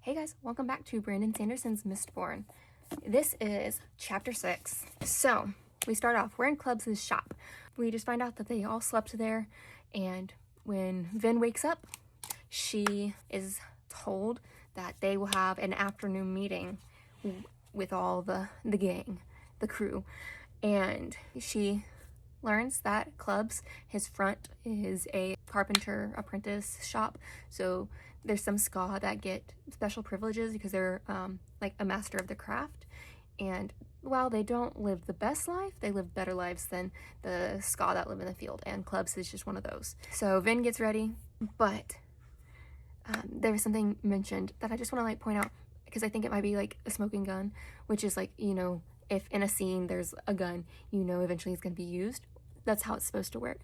Hey guys, welcome back to Brandon Sanderson's Mistborn. This is chapter 6. So, we start off, we're in Clubs' shop. We just find out that they all slept there, and when Vin wakes up, she is told that they will have an afternoon meeting with all the gang, the crew, and she learns that Clubs, his front is a carpenter apprentice shop, so there's some Ska that get special privileges because they're like a master of the craft, and while they don't live the best life, they live better lives than the Ska that live in the field, and Clubs is just one of those. So Vin gets ready, but there was something mentioned that I just want to like point out because I think it might be like a smoking gun, which is like, you know, if in a scene there's a gun, you know eventually it's going to be used. That's how it's supposed to work.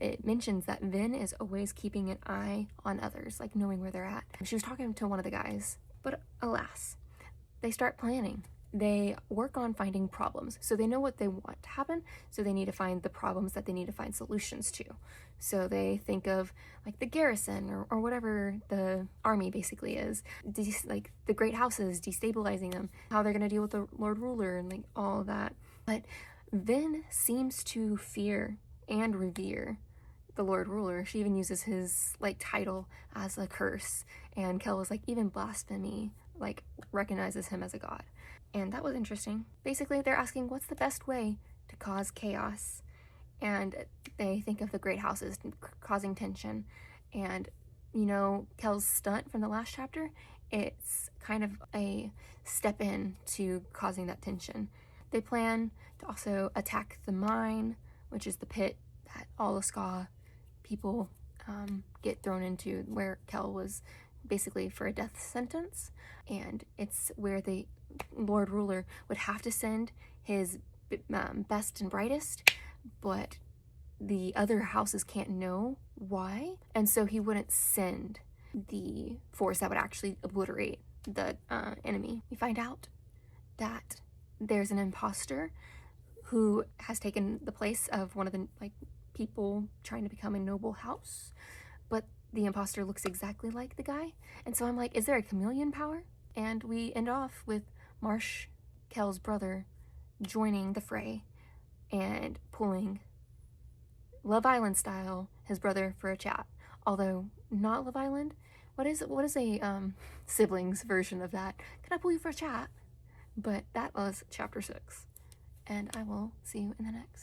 It mentions that Vin is always keeping an eye on others, like knowing where they're at. She was talking to one of the guys, but alas, they start planning. They work on finding problems. So they know what they want to happen, so they need to find the problems that they need to find solutions to. So they think of like the garrison or whatever the army basically is, like the great houses, destabilizing them, how they're going to deal with the Lord Ruler and like all of that. But Vin seems to fear and revere the Lord Ruler. She even uses his like title as a curse, and Kel was like, even blasphemy like recognizes him as a god. And that was interesting. Basically, they're asking what's the best way to cause chaos, and they think of the great houses causing tension. And you know, Kel's stunt from the last chapter, it's kind of a step in to causing that tension. They plan to also attack the mine, which is the pit that all the Ska people get thrown into, where Kel was basically for a death sentence. And it's where the Lord Ruler would have to send his best and brightest, but the other houses can't know why. And so he wouldn't send the force that would actually obliterate the enemy. We find out that there's an imposter who has taken the place of one of the like people trying to become a noble house, but the imposter looks exactly like the guy. And so I'm like, is there a chameleon power? And we end off with Marsh, Kel's brother, joining the fray and pulling Love Island style his brother for a chat. Although not Love Island. What is a siblings version of that? Can I pull you for a chat? But that was chapter 6, and I will see you in the next.